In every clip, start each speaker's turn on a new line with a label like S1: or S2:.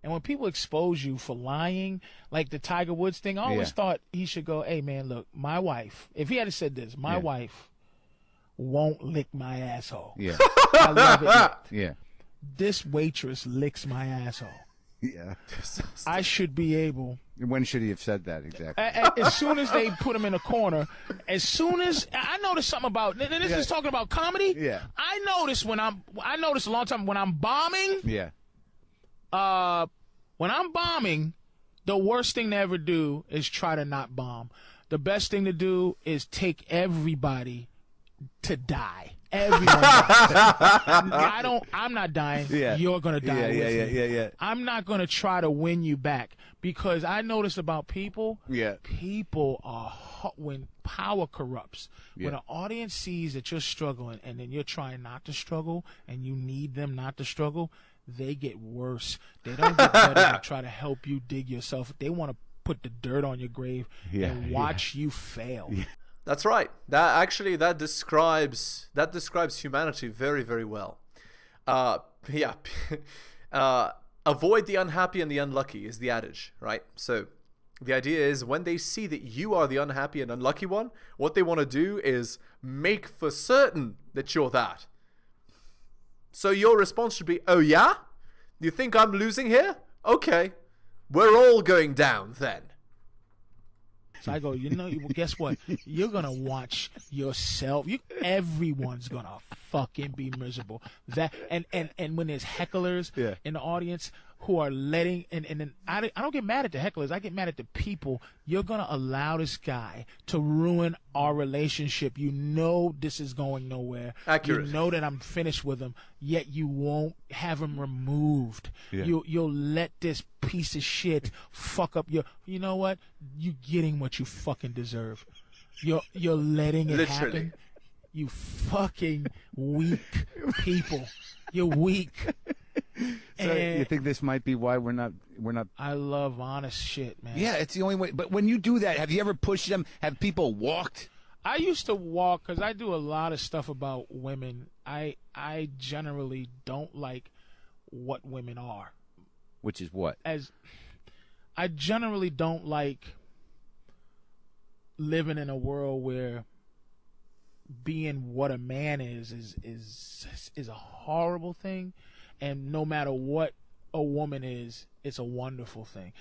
S1: And when people expose you for lying, like the Tiger Woods thing, I always thought he should go, hey, man, look, my wife, if he had said this, my wife won't lick my asshole.
S2: Yeah.
S1: I love it yet.
S2: Yeah.
S1: This waitress licks my asshole.
S2: Yeah.
S1: I should be able.
S2: When should he have said that exactly?
S1: As soon as they put him in a corner, as soon as I noticed something about this is talking about comedy.
S2: Yeah.
S1: I noticed a long time when I'm bombing.
S2: Yeah.
S1: When I'm bombing, the worst thing to ever do is try to not bomb. The best thing to do is take everybody to die. Everyone dies. I'm not dying.
S2: Yeah.
S1: You're gonna die with me.
S2: Yeah.
S1: I'm not gonna try to win you back, because I noticed about people.
S2: Yeah.
S1: People are when power corrupts. When an audience sees that you're struggling and then you're trying not to struggle and you need them not to struggle, they get worse. They don't get better to try to help you dig yourself. They want to put the dirt on your grave and watch you fail. Yeah.
S3: That's right. That describes humanity very, very well. Avoid the unhappy and the unlucky is the adage, right? So the idea is when they see that you are the unhappy and unlucky one, what they want to do is make for certain that you're that. So your response should be, oh yeah? You think I'm losing here? Okay. We're all going down then.
S1: So I go, well, guess what? You're going to watch yourself. Everyone's going to fucking be miserable. And when there's hecklers in the audience who are letting, and I don't get mad at the hecklers. I get mad at the people. You're going to allow this guy to ruin our relationship. You know this is going nowhere.
S3: Accurate.
S1: You know that I'm finished with him, yet you won't have him removed.
S2: Yeah.
S1: You'll let this piece of shit fuck up your, you know what? You getting what you fucking deserve. You're letting it happen. You fucking weak people. You're weak.
S2: So you think this might be why we're not?
S1: I love honest shit, man.
S2: Yeah, it's the only way. But when you do that, have you ever pushed them? Have people walked?
S1: I used to walk because I do a lot of stuff about women. I generally don't like what women are.
S2: Which is what?
S1: As I generally don't like living in a world where being what a man is a horrible thing, and no matter what a woman is, it's a wonderful thing.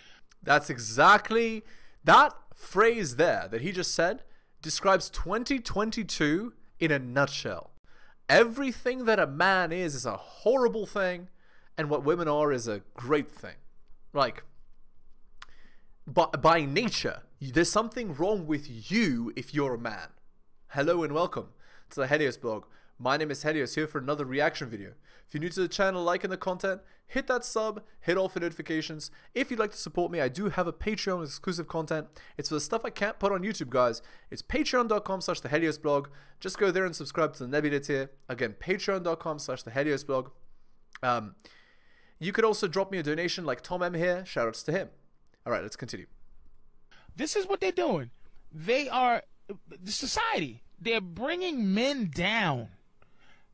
S3: That's exactly that phrase there that he just said describes 2022 in a nutshell. Everything that a man is a horrible thing, and what women are is a great thing. Like, but by nature, there's something wrong with you if you're a man. Hello and welcome to the Helios blog. My name is Helios, here for another reaction video. If you're new to the channel, liking the content, hit that sub, hit all for notifications. If you'd like to support me, I do have a Patreon exclusive content. It's for the stuff I can't put on YouTube, guys. It's patreon.com/theheliosblog. Just go there and subscribe to the Nebula tier. Again, patreon.com/theheliosblog. You could also drop me a donation like Tom M here. Shoutouts to him. All right, let's continue.
S1: This is what they're doing. They are the society. They're bringing men down,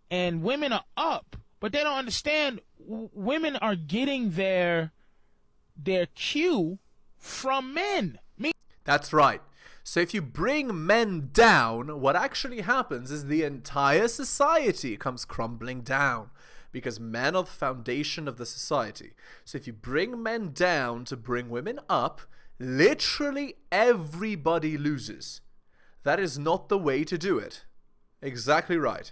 S1: and women are up. But they don't understand. Women are getting their cue from men.
S3: That's right. So if you bring men down, what actually happens is the entire society comes crumbling down, because men are the foundation of the society. So if you bring men down to bring women up, literally everybody loses. That is not the way to do it. Exactly right.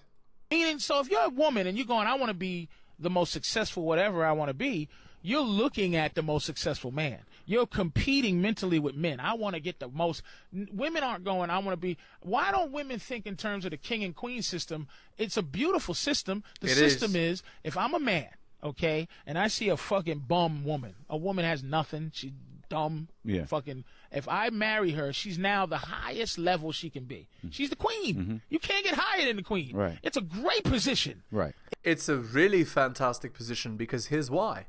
S1: Meaning, so if you're a woman and you're going, I want to be the most successful whatever I want to be, you're looking at the most successful man. You're competing mentally with men. I want to get the most. Women aren't going, I want to be. Why don't women think in terms of the king and queen system? It's a beautiful system. The system is, if I'm a man, okay, and I see a fucking bum woman, a woman has nothing, she's dumb, fucking. If I marry her, she's now the highest level she can be. She's the queen. You can't get higher than the queen.
S2: Right.
S1: It's a great position.
S2: Right.
S3: It's a really fantastic position, because here's why.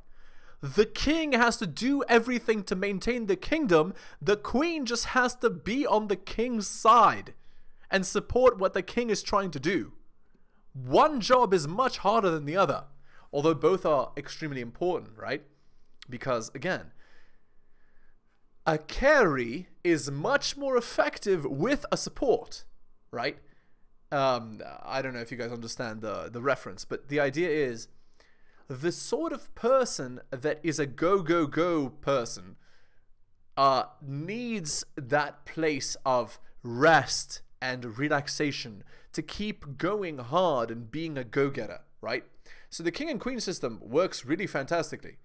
S3: The king has to do everything to maintain the kingdom. The queen just has to be on the king's side and support what the king is trying to do. One job is much harder than the other, although both are extremely important, right? Because, again, a carry is much more effective with a support, right? I don't know if you guys understand the reference, but the idea is the sort of person that is a go person needs that place of rest and relaxation to keep going hard and being a go-getter, right? So the king and queen system works really fantastically.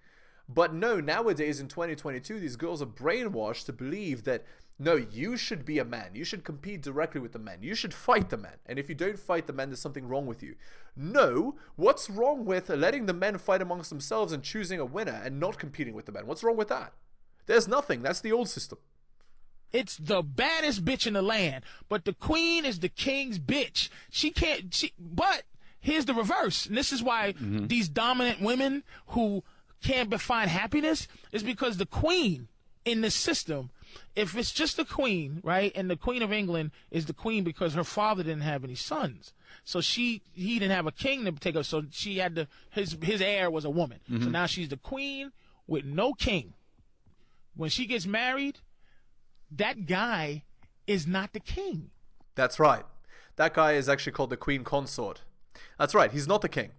S3: But no, nowadays in 2022, these girls are brainwashed to believe that, no, you should be a man. You should compete directly with the men. You should fight the men. And if you don't fight the men, there's something wrong with you. No, what's wrong with letting the men fight amongst themselves and choosing a winner and not competing with the men? What's wrong with that? There's nothing. That's the old system.
S1: It's the baddest bitch in the land, but the queen is the king's bitch. But here's the reverse. And this is why these dominant women who can't find happiness is because the queen in this system, if it's just the queen, right, and the Queen of England is the queen because her father didn't have any sons, so he didn't have a king to take her, so she had his heir was a woman. So now she's the queen with no king. When she gets married, that guy is not the king.
S3: That's right. That guy is actually called the queen consort. That's right. He's not the king.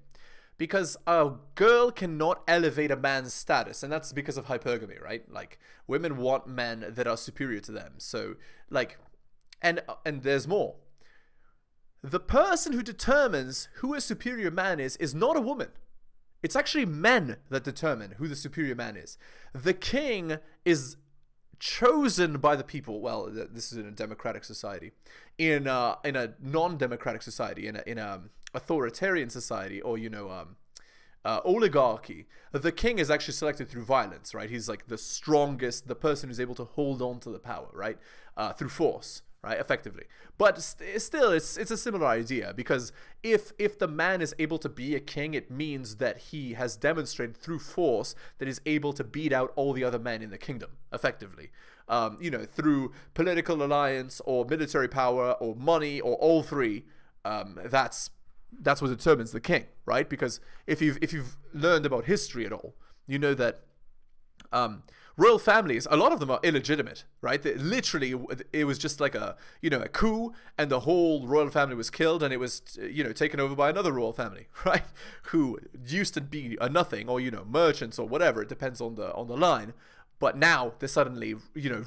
S3: Because a girl cannot elevate a man's status, and that's because of hypergamy, right? Like, women want men that are superior to them. So, like, and there's more. The person who determines who a superior man is not a woman. It's actually men that determine who the superior man is. The king is chosen by the people. Well, this is in a democratic society. In a non-democratic society, in a authoritarian society, or oligarchy, the king is actually selected through violence, right? He's like the strongest, the person who's able to hold on to the power, right? Through force, right? Effectively. But still, it's a similar idea, because if the man is able to be a king, it means that he has demonstrated through force that he's able to beat out all the other men in the kingdom, effectively. Through political alliance or military power or money or all three. That's what determines the king, right? Because if you've learned about history at all, you know that royal families, a lot of them are illegitimate, right? Literally, it was just like a coup, and the whole royal family was killed, and it was taken over by another royal family, right? Who used to be a nothing, or merchants or whatever. It depends on the line. But now they're suddenly,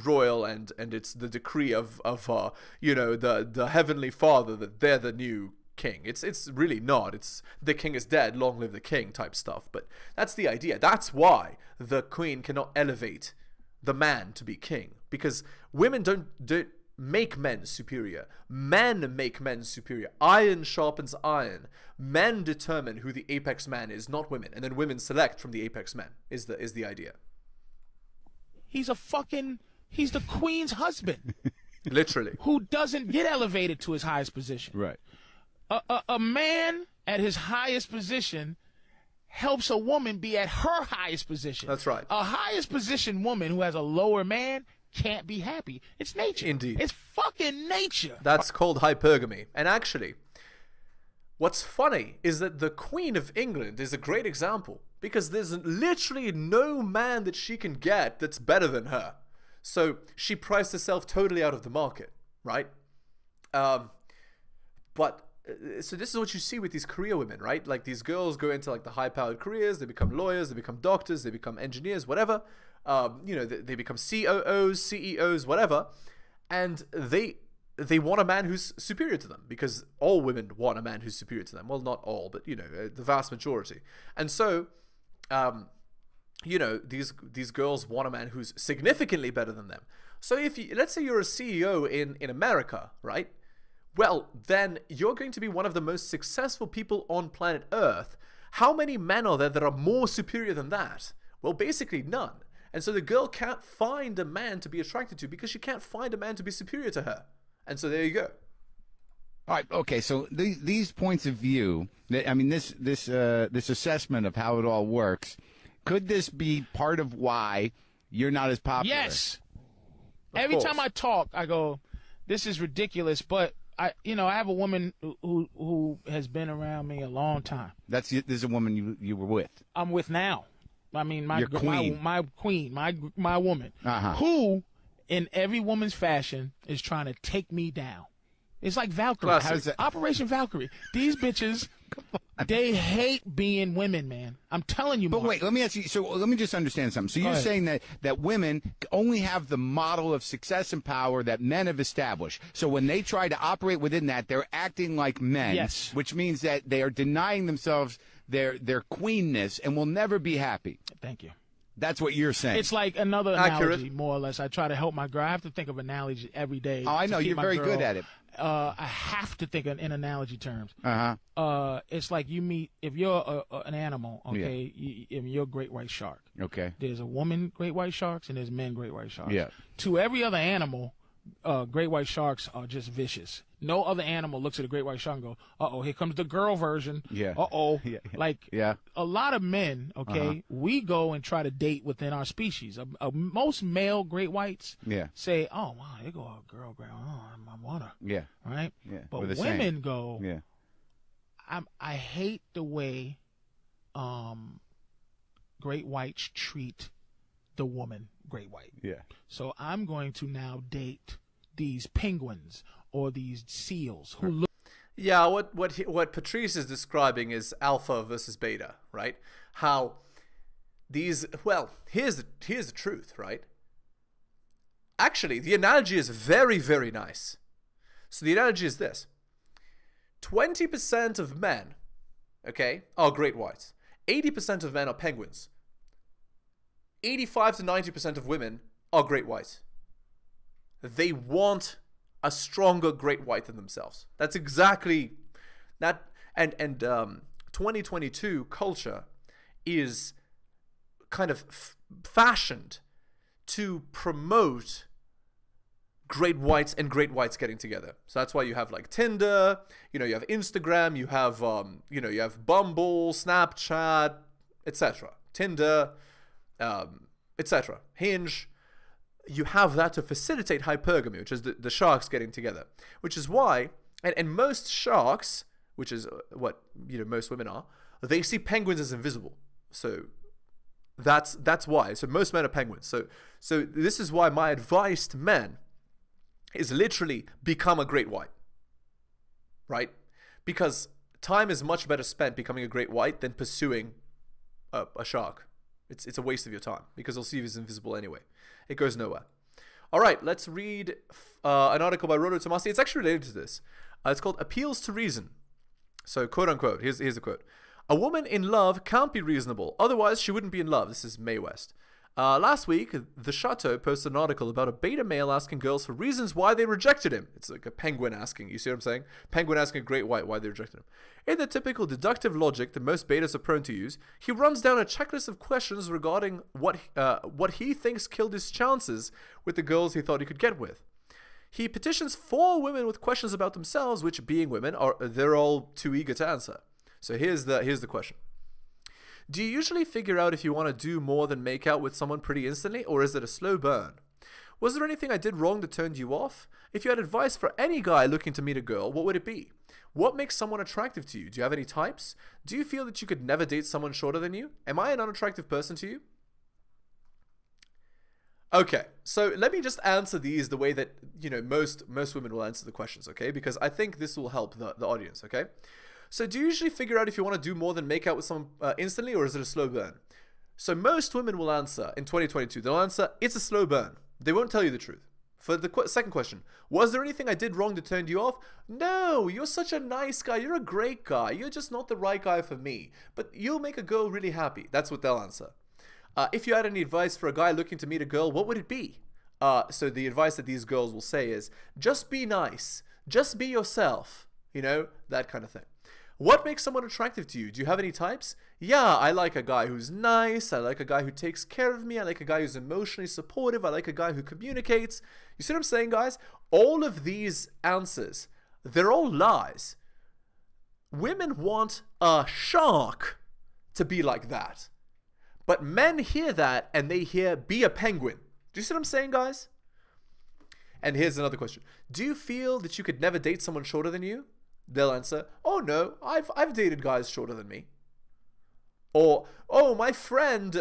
S3: royal, and it's the decree of the heavenly Father that they're the new king. It's really not. It's the king is dead, long live the king type stuff. But that's the idea. That's why the queen cannot elevate the man to be king, because women don't make men superior. Men make men superior. Iron sharpens iron. Men determine who the apex man is, not women, and then women select from the apex men. Is the idea.
S1: He's the queen's husband.
S3: Literally.
S1: Who doesn't get elevated to his highest position.
S2: Right.
S1: A man at his highest position helps a woman be at her highest position.
S3: That's right.
S1: A highest position woman who has a lower man can't be happy. It's nature.
S3: Indeed.
S1: It's fucking nature.
S3: That's called hypergamy. And actually, what's funny is that the Queen of England is a great example, because there's literally no man that she can get that's better than her. So she priced herself totally out of the market, right? So this is what you see with these career women, right? Like, these girls go into like the high-powered careers. They become lawyers, they become doctors, they become engineers, whatever. They become COOs, CEOs, whatever. And they want a man who's superior to them, because all women want a man who's superior to them. Well, not all, but the vast majority. And so, these girls want a man who's significantly better than them. So let's say you're a CEO in America, right? Well, then you're going to be one of the most successful people on planet Earth. How many men are there that are more superior than that? Well, basically none. And so the girl can't find a man to be attracted to, because she can't find a man to be superior to her. And so there you go.
S2: All right. Okay. So these points of view, I mean, this assessment of how it all works, could this be part of why you're not as popular?
S1: Yes. Every time I talk, I go, this is ridiculous, but I have a woman who has been around me a long time.
S2: This is a woman you were with.
S1: I'm with now. I mean, my
S2: Your queen.
S1: my queen, my woman, who, in every woman's fashion, is trying to take me down. It's like Valkyrie. Operation Valkyrie. These bitches, they hate being women, man. I'm telling you,
S2: But
S1: Mark.
S2: wait, let me ask you. So let me just understand something. So you're saying that women only have the model of success and power that men have established. So when they try to operate within that, they're acting like men.
S1: Yes.
S2: Which means that they are denying themselves their queenness and will never be happy.
S1: Thank you.
S2: That's what you're saying.
S1: It's like another analogy, more or less. I try to help my girl. I have to think of analogy every day.
S2: Oh, I know. You're very good at it.
S1: I have to think in analogy terms. It's like you meet, if you're an animal, okay, you're a great white shark.
S2: Okay.
S1: There's a woman great white sharks and there's men great white sharks.
S2: Yeah.
S1: To every other animal, great white sharks are just vicious. No other animal looks at a great white shark and go, uh-oh, here comes the girl version.
S2: Yeah.
S1: Uh-oh. Like,
S2: yeah.
S1: A lot of men, okay, we go and try to date within our species. Most male great whites say, oh, wow, they go, oh, girl, oh, I want her.
S2: Yeah.
S1: Right?
S2: Yeah.
S1: But women go, I hate the way great whites treat the woman great white.
S2: Yeah.
S1: So I'm going to now date these penguins or these seals who look.
S3: Yeah, what Patrice is describing is alpha versus beta, right? How these, well, here's the truth, right? Actually, the analogy is very, very nice. So the analogy is this. 20% of men, okay, are great whites. 80% of men are penguins. 85 to 90% of women are great whites. They want a stronger great white than themselves. That's exactly that. And 2022 culture is kind of fashioned to promote great whites and great whites getting together. So that's why you have like Tinder, you have Instagram, you have you have Bumble, Snapchat, etc. Tinder, etc. Hinge. You have that to facilitate hypergamy, which is the sharks getting together. Which is why, and most sharks, which is what most women are, they see penguins as invisible. So that's why. So most men are penguins. So this is why my advice to men is literally become a great white, right? Because time is much better spent becoming a great white than pursuing a shark. It's a waste of your time because they'll see you as invisible anyway. It goes nowhere. All right, let's read an article by Rodo Tomasi. It's actually related to this. It's called Appeals to Reason. So, quote unquote, here's a quote. A woman in love can't be reasonable. Otherwise, she wouldn't be in love. This is Mae West. Last week, The Chateau posted an article about a beta male asking girls for reasons why they rejected him. It's like a penguin asking. You see what I'm saying? Penguin asking a great white why they rejected him. In the typical deductive logic that most betas are prone to use, he runs down a checklist of questions regarding what he thinks killed his chances with the girls he thought he could get with. He petitions 4 women with questions about themselves, which, being women, they're all too eager to answer. So here's the question. Do you usually figure out if you want to do more than make out with someone pretty instantly, or is it a slow burn? Was there anything I did wrong that turned you off? If you had advice for any guy looking to meet a girl, what would it be? What makes someone attractive to you? Do you have any types? Do you feel that you could never date someone shorter than you? Am I an unattractive person to you? Okay, so let me just answer these the way that most women will answer the questions, okay? Because I think this will help the audience, okay? So do you usually figure out if you want to do more than make out with someone instantly, or is it a slow burn? So most women will answer in 2022, they'll answer, it's a slow burn. They won't tell you the truth. For the second question, was there anything I did wrong that turned you off? No, you're such a nice guy. You're a great guy. You're just not the right guy for me. But you'll make a girl really happy. That's what they'll answer. If you had any advice for a guy looking to meet a girl, what would it be? So the advice that these girls will say is, just be nice. Just be yourself. That kind of thing. What makes someone attractive to you? Do you have any types? Yeah, I like a guy who's nice. I like a guy who takes care of me. I like a guy who's emotionally supportive. I like a guy who communicates. You see what I'm saying, guys? All of these answers, they're all lies. Women want a shark to be like that. But men hear that and they hear, be a penguin. Do you see what I'm saying, guys? And here's another question. Do you feel that you could never date someone shorter than you? They'll answer, oh no, I've dated guys shorter than me. Or, oh, my friend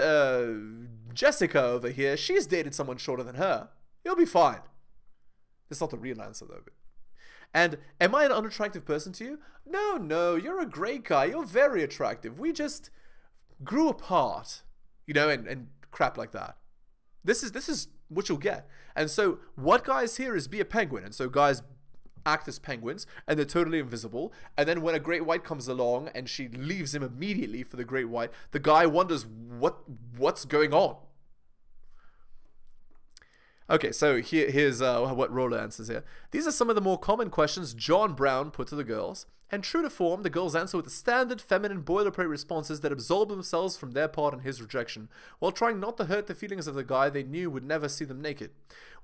S3: Jessica over here, she's dated someone shorter than her. You'll be fine. That's not the real answer, though. And am I an unattractive person to you? No, you're a great guy. You're very attractive. We just grew apart, you know, and crap like that. This is what you'll get. And so what guys hear is be a penguin. And so guys act as penguins, and they're totally invisible. And then when a great white comes along and she leaves him immediately for the great white, the guy wonders what's going on. Okay, so here's what Roller answers here. These are some of the more common questions John Brown put to the girls. And true to form, the girls answer with the standard feminine boilerplate responses that absolve themselves from their part in his rejection, while trying not to hurt the feelings of the guy they knew would never see them naked.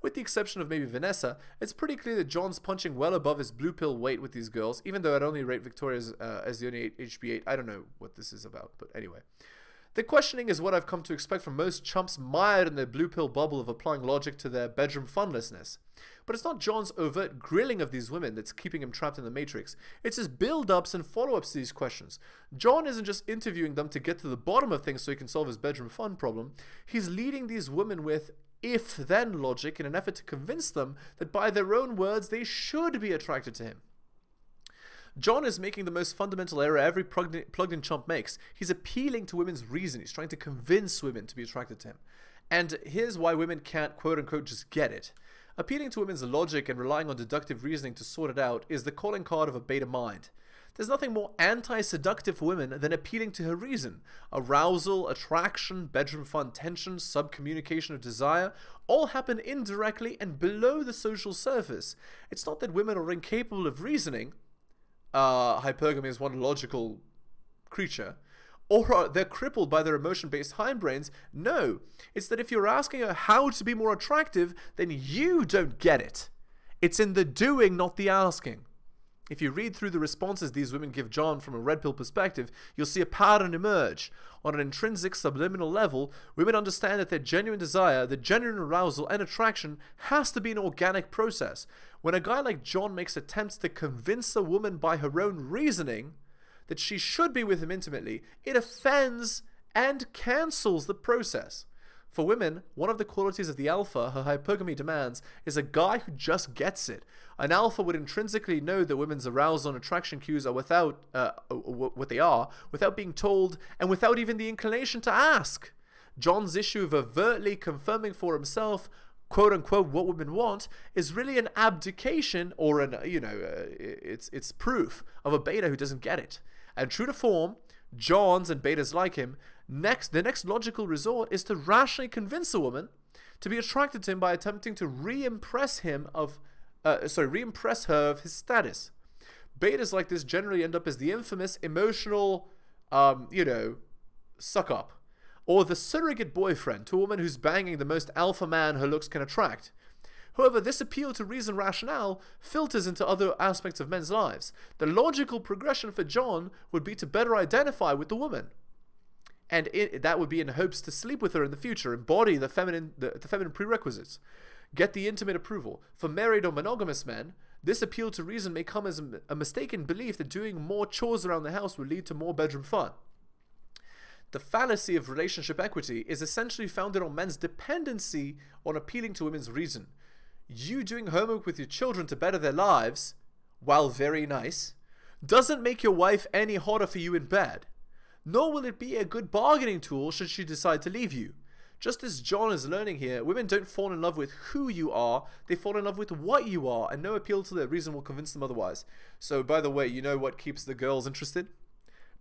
S3: With the exception of maybe Vanessa, it's pretty clear that John's punching well above his blue pill weight with these girls, even though I'd only rate Victoria as the only HB8. I don't know what this is about, but anyway. The questioning is what I've come to expect from most chumps mired in their blue pill bubble of applying logic to their bedroom funlessness. But it's not John's overt grilling of these women that's keeping him trapped in the matrix. It's his build-ups and follow-ups to these questions. John isn't just interviewing them to get to the bottom of things so he can solve his bedroom fun problem. He's leading these women with if-then logic in an effort to convince them that by their own words they should be attracted to him. John is making the most fundamental error every plugged-in chump makes. He's appealing to women's reason. He's trying to convince women to be attracted to him. And here's why women can't quote-unquote just get it. Appealing to women's logic and relying on deductive reasoning to sort it out is the calling card of a beta mind. There's nothing more anti-seductive for women than appealing to her reason. Arousal, attraction, bedroom fun, tension, subcommunication of desire all happen indirectly and below the social surface. It's not that women are incapable of reasoning. Hypergamy is one logical creature, or they're crippled by their emotion-based hindbrains. No, it's that if you're asking her how to be more attractive, then you don't get it. It's in the doing, not the asking. If you read through the responses these women give John from a red pill perspective, you'll see a pattern emerge. On an intrinsic subliminal level, women understand that their genuine desire, the genuine arousal and attraction has to be an organic process. When a guy like John makes attempts to convince a woman by her own reasoning that she should be with him intimately, it offends and cancels the process. For women, one of the qualities of the alpha her hypergamy demands is a guy who just gets it. An alpha would intrinsically know that women's arousal and attraction cues are without what they are, without being told, and without even the inclination to ask. John's issue of overtly confirming for himself, quote unquote, what women want, is really an abdication, or an it's proof of a beta who doesn't get it. And true to form, Johns and betas like him, the next logical resort is to rationally convince a woman to be attracted to him by attempting to re-impress her of his status. Betas like this generally end up as the infamous emotional, suck-up, or the surrogate boyfriend to a woman who's banging the most alpha man her looks can attract. However, this appeal to reason rationale filters into other aspects of men's lives. The logical progression for John would be to better identify with the woman. And that would be in hopes to sleep with her in the future, embody the feminine prerequisites, get the intimate approval. For married or monogamous men, this appeal to reason may come as a mistaken belief that doing more chores around the house will lead to more bedroom fun. The fallacy of relationship equity is essentially founded on men's dependency on appealing to women's reason. You doing homework with your children to better their lives, while very nice, doesn't make your wife any hotter for you in bed. Nor will it be a good bargaining tool should she decide to leave you. Just as John is learning here, women don't fall in love with who you are, they fall in love with what you are, and no appeal to their reason will convince them otherwise. So, by the way, you know what keeps the girls interested?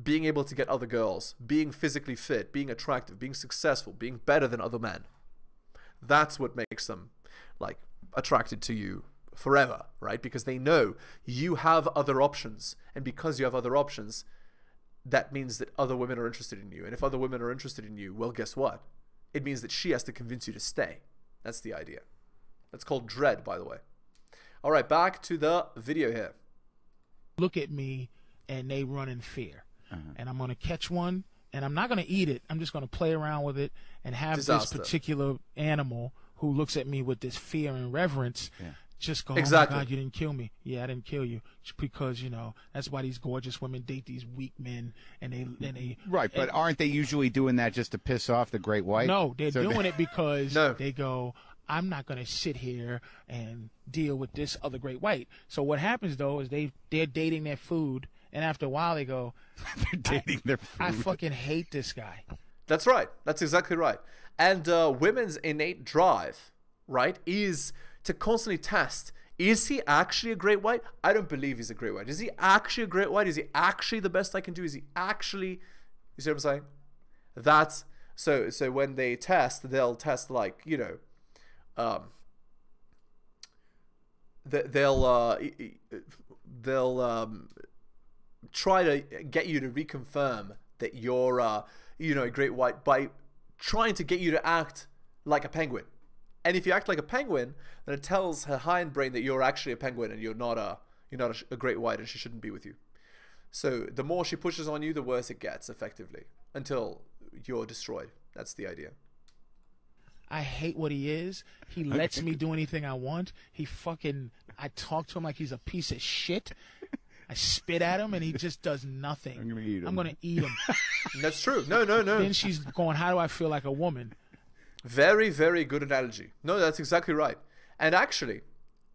S3: Being able to get other girls, being physically fit, being attractive, being successful, being better than other men. That's what makes them, attracted to you forever, right? Because they know you have other options, and because you have other options, that means that other women are interested in you. And if other women are interested in you, well, guess what? It means that she has to convince you to stay. That's the idea. That's called dread, by the way. All right, back to the video here.
S1: Look at me, and they run in fear. And I'm going to catch one, and I'm not going to eat it. I'm just going to play around with it and have this particular animal who looks at me with this fear and reverence just go,
S3: Exactly.
S1: oh my God, you didn't kill me. Yeah, I didn't kill you. Because, you know, that's why these gorgeous women date these weak men, and they
S2: Right, but aren't they usually doing that just to piss off the great white?
S1: No, they're doing it because
S3: No.
S1: they go, I'm not going to sit here and deal with this other great white. So what happens, though, is they're dating their food, and after a while they go,
S2: They're dating their food.
S1: I fucking hate this guy.
S3: That's right. That's exactly right. And women's innate drive, right, is to constantly test. Is he actually a great white? I don't believe he's a great white. Is he actually a great white? Is he actually the best I can do? Is he actually... You see what I'm saying? That's... So when they test, they'll test like, you know... They'll try to get you to reconfirm that you're, you know, a great white by trying to get you to act like a penguin. And if you act like a penguin, then it tells her hindbrain that you're actually a penguin and you're not a great white, and she shouldn't be with you. So the more she pushes on you, the worse it gets, effectively, until you're destroyed. That's the idea.
S1: I hate what he is. He lets me do anything I want. I talk to him like he's a piece of shit. I spit at him and he just does nothing.
S2: I'm gonna eat him.
S1: I'm gonna eat him.
S3: That's true. No.
S1: Then she's going, how do I feel like a woman?
S3: Very, very good analogy. No, that's exactly right. And actually,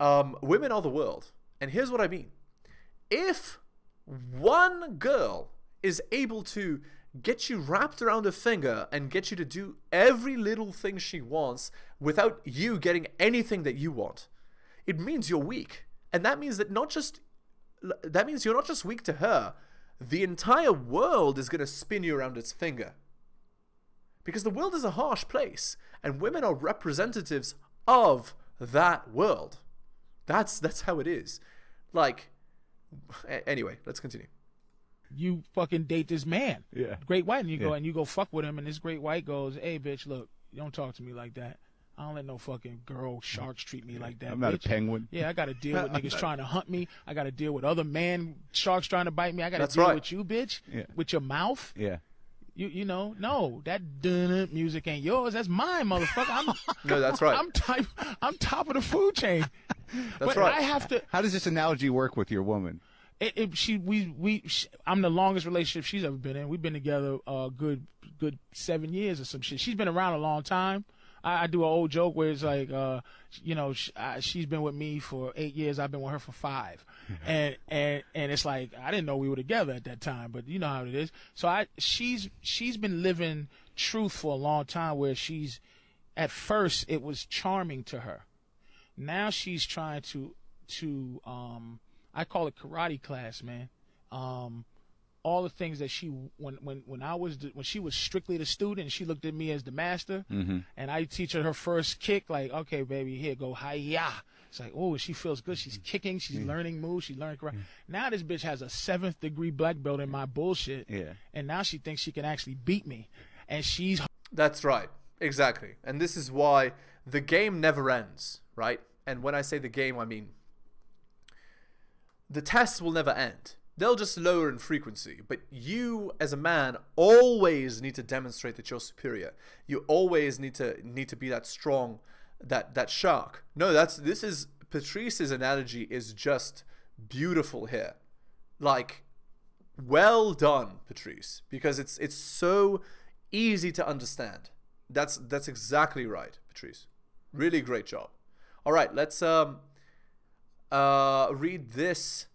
S3: women are the world. And here's what I mean. If one girl is able to get you wrapped around her finger and get you to do every little thing she wants without you getting anything that you want, it means you're weak. And that means you're not just weak to her. The entire world is going to spin you around its finger. Because the world is a harsh place, and women are representatives of that world. That's how it is. Like, anyway, let's continue.
S1: You fucking date this man,
S2: Yeah.
S1: great white, and you go fuck with him, and this great white goes, hey bitch, look, you don't talk to me like that. I don't let no fucking girl sharks treat me like that.
S2: I'm not
S1: bitch.
S2: a penguin.
S1: Yeah, I got to deal with niggas trying to hunt me. I got to deal with other man sharks trying to bite me. I got to
S3: That's
S1: deal
S3: right.
S1: with you, bitch,
S2: Yeah.
S1: with your mouth.
S2: Yeah.
S1: You know, no, that dun music ain't yours. That's mine, motherfucker.
S3: No, that's right.
S1: I'm top of the food chain.
S3: That's
S1: but
S3: right.
S1: I have to.
S2: How does this analogy work with your woman?
S1: I'm the longest relationship she's ever been in. We've been together good 7 years or some shit. She's been around a long time. I do an old joke where it's like, you know, she's been with me for 8 years. I've been with her for 5, and it's like I didn't know we were together at that time, but you know how it is. So she's been living truth for a long time. Where at first it was charming to her. Now she's trying to I call it karate class, man. All the things that when she was strictly the student, she looked at me as the master, and I teach her first kick, like, okay, baby, here, go hi-ya. It's like, oh, she feels good. She's kicking. She's learning moves. She's learning karate. Now this bitch has a 7th degree black belt in my bullshit, and now she thinks she can actually beat me, and she's.
S3: That's right. Exactly. And this is why the game never ends, right? And when I say the game, I mean the tests will never end. They'll just lower in frequency. But you, as a man, always need to demonstrate that you're superior. You always need to be that strong, that shark. No, Patrice's analogy is just beautiful here. Like, well done, Patrice, because it's so easy to understand. That's exactly right, Patrice. Really great job. All right, let's read this.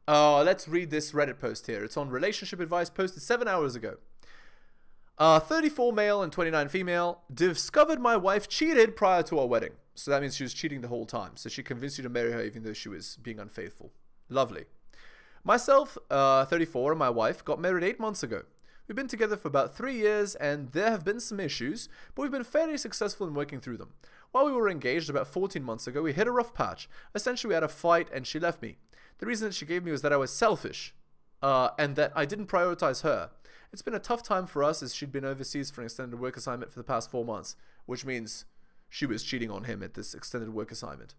S3: Let's read this Reddit post here. It's on relationship advice, posted 7 hours ago. 34 male and 29 female. Discovered my wife cheated prior to our wedding. So that means she was cheating the whole time. So she convinced you to marry her even though she was being unfaithful. Lovely. Myself, 34, and my wife got married 8 months ago. We've been together for about 3 years, and there have been some issues, but we've been fairly successful in working through them. While we were engaged about 14 months ago, we hit a rough patch. Essentially, we had a fight, and she left me. The reason that she gave me was that I was selfish, and that I didn't prioritize her. It's been a tough time for us as she'd been overseas for an extended work assignment for the past 4 months, which means she was cheating on him at this extended work assignment.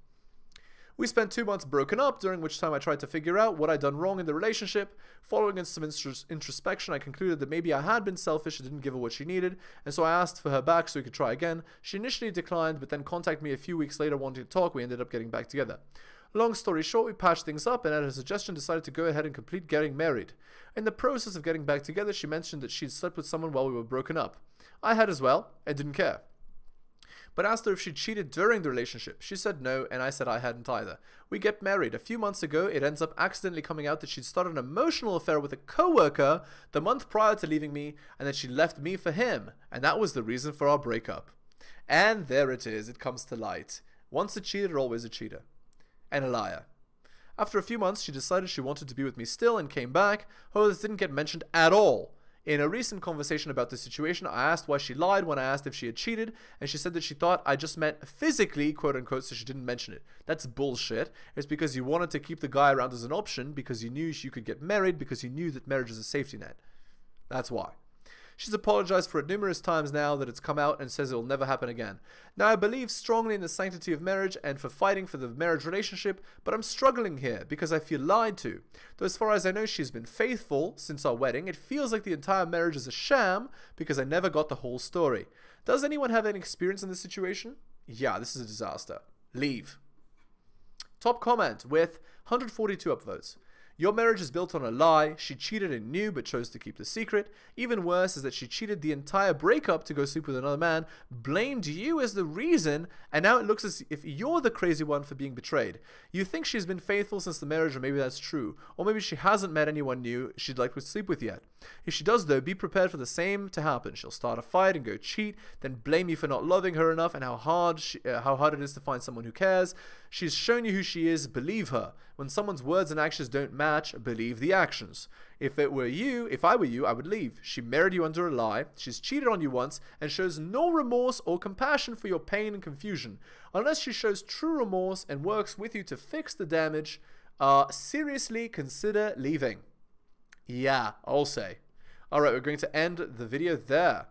S3: We spent 2 months broken up, during which time I tried to figure out what I'd done wrong in the relationship. Following some introspection, I concluded that maybe I had been selfish and didn't give her what she needed, and so I asked for her back so we could try again. She initially declined, but then contacted me a few weeks later wanting to talk. We ended up getting back together. Long story short, we patched things up, and at her suggestion decided to go ahead and complete getting married. In the process of getting back together, she mentioned that she'd slept with someone while we were broken up. I had as well, and didn't care. But asked her if she cheated during the relationship. She said no, and I said I hadn't either. We get married. A few months ago, it ends up accidentally coming out that she'd started an emotional affair with a co-worker the month prior to leaving me, and that she left me for him, and that was the reason for our breakup. And there it is, it comes to light. Once a cheater, always a cheater. And a liar. After a few months, she decided she wanted to be with me still and came back. However, this didn't get mentioned at all. In a recent conversation about this situation, I asked why she lied when I asked if she had cheated, and she said that she thought I just meant physically, quote unquote, so she didn't mention it. That's bullshit. It's because you wanted to keep the guy around as an option, because you knew you could get married, because you knew that marriage is a safety net. That's why. She's apologized for it numerous times now that it's come out and says it will never happen again. Now, I believe strongly in the sanctity of marriage and for fighting for the marriage relationship, but I'm struggling here because I feel lied to. Though as far as I know, she's been faithful since our wedding, it feels like the entire marriage is a sham because I never got the whole story. Does anyone have any experience in this situation? Yeah, this is a disaster. Leave. Top comment with 142 upvotes. Your marriage is built on a lie. She cheated and knew but chose to keep the secret. Even worse is that she cheated the entire breakup to go sleep with another man, blamed you as the reason, and now it looks as if you're the crazy one for being betrayed. You think she's been faithful since the marriage, or maybe that's true. Or maybe she hasn't met anyone new she'd like to sleep with yet. If she does though, be prepared for the same to happen. She'll start a fight and go cheat, then blame you for not loving her enough and how hard it is to find someone who cares. She's shown you who she is, believe her. When someone's words and actions don't match, believe the actions. If I were you, I would leave. She married you under a lie, she's cheated on you once, and shows no remorse or compassion for your pain and confusion. Unless she shows true remorse and works with you to fix the damage, seriously consider leaving. Yeah, I'll say. Alright, we're going to end the video there.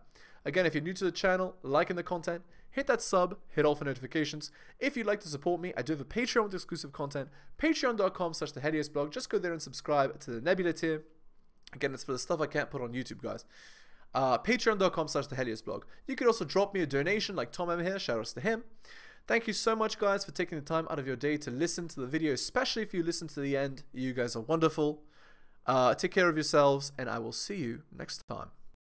S3: Again, if you're new to the channel, liking the content, hit that sub, hit all for notifications. If you'd like to support me, I do have a Patreon with exclusive content, patreon.com/theheliosblog. Just go there and subscribe to the Nebula tier. Again, it's for the stuff I can't put on YouTube, guys. Patreon.com/theheliosblog. You could also drop me a donation like Tom M here, shout outs to him. Thank you so much, guys, for taking the time out of your day to listen to the video, especially if you listen to the end. You guys are wonderful. Take care of yourselves, and I will see you next time.